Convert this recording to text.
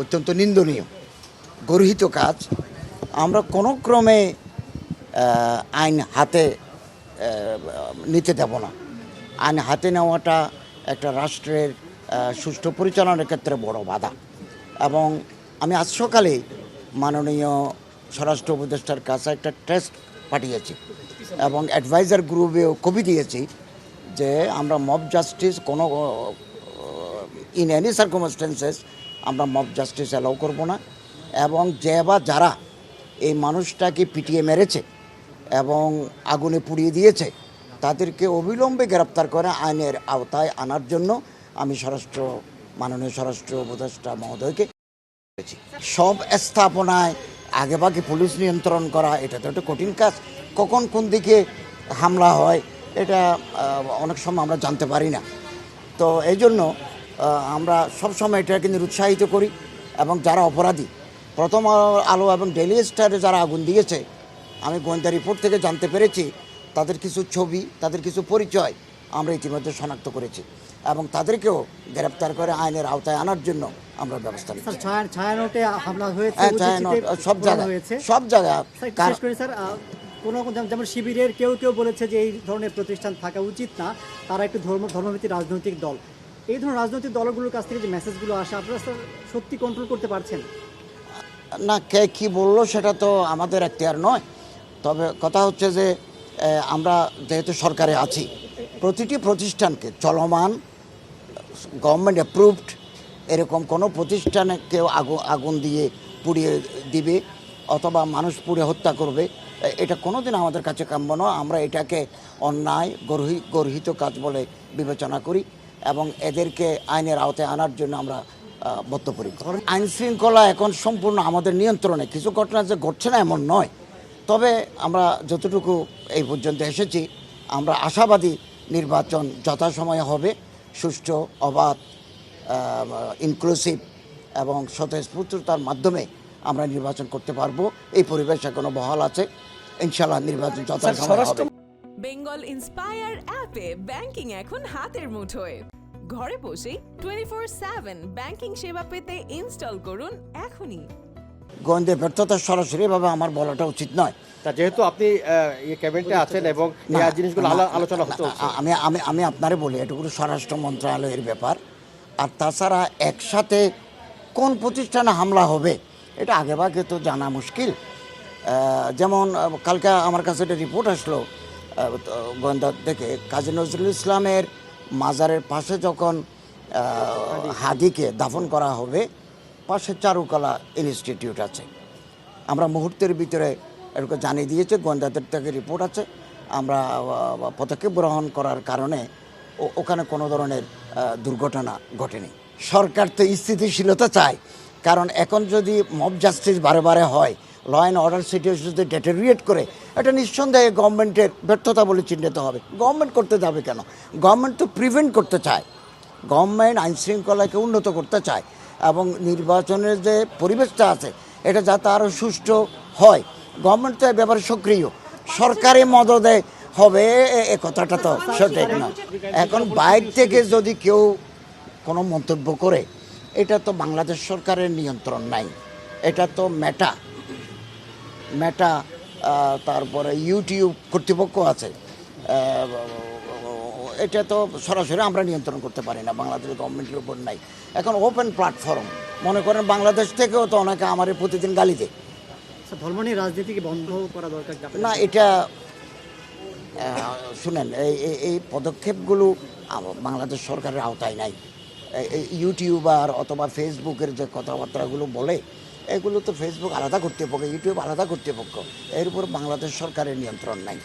অত্যন্ত নিন্দনীয়, গর্হিত কাজ। আমরা কোনো ক্রমে আইন হাতে নিতে দেব না। আইন হাতে নেওয়াটা একটা রাষ্ট্রের সুষ্ঠু পরিচালনার ক্ষেত্রে বড় বাধা। এবং আমি আজ সকালে মাননীয় স্বরাষ্ট্র উপদেষ্টার কাছে একটা টেস্ট পাঠিয়েছি এবং অ্যাডভাইজার গ্রুপেও কপি দিয়েছি যে আমরা মব জাস্টিস কোনো ইন এনি সার্কামস্টেন্সেস আমরা মব জাস্টিস অ্যালাউ করব না। এবং যে বা যারা এই মানুষটাকে পিটিয়ে মেরেছে এবং আগুনে পুড়িয়ে দিয়েছে তাদেরকে অবিলম্বে গ্রেপ্তার করে আইনের আওতায় আনার জন্য আমি মাননীয় স্বরাষ্ট্র উপদেষ্টা মহোদয়কে বলেছি। সব স্থাপনায় আগেভাগে পুলিশ নিয়ন্ত্রণ করা এটা তো একটা কঠিন কাজ। কখন কোন দিকে হামলা হয় এটা অনেক সময় আমরা জানতে পারি না। তো এই জন্য আমরা সবসময় এটাকে নিরুৎসাহিত করি এবং যারা অপরাধী, প্রথম আলো এবং ডেইলি স্টারে যারা আগুন দিয়েছে, আমি গোয়েন্দা রিপোর্ট থেকে জানতে পেরেছি তাদের কিছু ছবি, তাদের কিছু পরিচয় আমরা ইতিমধ্যে শনাক্ত করেছি এবং তাদেরকেও গ্রেপ্তার করে আইনের আওতায় আনার জন্য আমরা ব্যবস্থা নিচ্ছি। ছায়ানটে হামলা হয়েছে, সব জায়গায় কোনো যেমন শিবিরের কেউ বলেছে যে এই ধরনের প্রতিষ্ঠান থাকা উচিত না, তারা একটু ধর্মভিত্তিক রাজনৈতিক দল। এই ধরনের রাজনৈতিক দলগুলোর কাছ থেকে যে মেসেজগুলো আসে আপনারা সত্যি কন্ট্রোল করতে পারছেন না? কে কী বললো সেটা তো আমাদের এখতিয়ার নয়। তবে কথা হচ্ছে যে আমরা যেহেতু সরকারে আছি, প্রতিটি প্রতিষ্ঠানকে চলমান গভর্নমেন্ট অ্যাপ্রুভড এরকম কোনো প্রতিষ্ঠানে কেউ আগুন দিয়ে পুড়িয়ে দিবে অথবা মানুষ পুড়ে হত্যা করবে, এটা কোনোদিন আমাদের কাছে কাম্য নয়। আমরা এটাকে অন্যায় গর্হিত কাজ বলে বিবেচনা করি এবং এদেরকে আইনের আওতায় আনার জন্য আমরা বদ্ধপরিকর। আইন শৃঙ্খলা এখন সম্পূর্ণ আমাদের নিয়ন্ত্রণে। কিছু ঘটনা যে ঘটছে না এমন নয়, তবে আমরা যতটুকু এই পর্যন্ত এসেছি আমরা আশাবাদী নির্বাচন যথাসময়ে হবে, সুষ্ঠু, অবাধ, ইনক্লুসিভ এবং স্বতঃস্ফূর্ততার মাধ্যমে আমরা নির্বাচন করতে পারবো। এই পরিবেশ এখনো বহাল আছে। ইনশাআল্লাহ নির্বাচন যথাসময়ে হবে। বেঙ্গল ইন্সপায়ার অ্যাপে ব্যাংকিং এখন হাতের মুঠোয়। ঘরে বসেই 24/7 ব্যাংকিং সেবা পেতে ইনস্টল করুন এখনই। গোয়েন্দা ব্যর্থতা সরাসরিভাবে আমার বলাটা উচিত নয়। তা যেহেতু আপনি ক্যাবিনেটে আছেন এবং এই জিনিসগুলো আলোচনা হচ্ছে, আমি আপনারে বলি এটুকু স্বরাষ্ট্র মন্ত্রণালয়ের ব্যাপার। আর তাছাড়া একসাথে কোন প্রতিষ্ঠানে হামলা হবে এটা আগেভাগে তো জানা মুশকিল। যেমন কালকে আমার কাছে একটা রিপোর্ট আসলো গোয়েন্দা থেকে, কাজী নজরুল ইসলামের মাজারের পাশে যখন হাদিকে দাফন করা হবে, পাশে চারুকলা ইনস্টিটিউট আছে। আমরা মুহূর্তের ভিতরে এরকম জানিয়ে দিয়েছে, গোয়েন্দাদের থেকে রিপোর্ট আছে। আমরা পদক্ষেপ গ্রহণ করার কারণে ওখানে কোনো ধরনের দুর্ঘটনা ঘটেনি। সরকার তো স্থিতিশীলতা চায়, কারণ এখন যদি মব জাস্টিস বারে হয়, ল অ্যান্ড অর্ডার সিচুয়েশন যদি ডেটেরিয়েট করে, এটা নিঃসন্দেহে গভর্নমেন্টের ব্যর্থতা বলে চিহ্নিত হবে। গভর্নমেন্ট করতে যাবে কেন? গভর্নমেন্ট তো প্রিভেন্ট করতে চায়, গভর্নমেন্ট আইনশৃঙ্খলাকে উন্নত করতে চায় এবং নির্বাচনের যে পরিবেশটা আছে এটা যাতে আরও সুষ্ঠু হয়। গভর্নমেন্ট তো এ ব্যাপারে সক্রিয়। সরকারি মদদে হবে এ কথাটা তো সঠিক না। এখন বাইরে থেকে যদি কেউ কোনো মন্তব্য করে, এটা তো বাংলাদেশ সরকারের নিয়ন্ত্রণ নাই। এটা তো মেটা তারপরে ইউটিউব কর্তৃপক্ষ আছে, এটা তো সরাসরি আমরা নিয়ন্ত্রণ করতে পারি না, বাংলাদেশের গভর্নমেন্টের উপর নাই। এখন ওপেন প্ল্যাটফর্ম, মনে করেন বাংলাদেশ থেকেও তো অনেকে আমার প্রতিদিন গালি দেয়। ধর্ম নিয়ে রাজনীতিকে বন্ধ করা দরকার না, এটা শুনেন, এই পদক্ষেপগুলো বাংলাদেশ সরকারের আওতায় নাই। ইউটিউবার অথবা ফেসবুকের যে কথাবার্তাগুলো বলে, এগুলো তো ফেসবুক আলাদা কর্তৃপক্ষ, ইউটিউব আলাদা কর্তৃপক্ষ, এর উপর বাংলাদেশ সরকারের নিয়ন্ত্রণ নাই।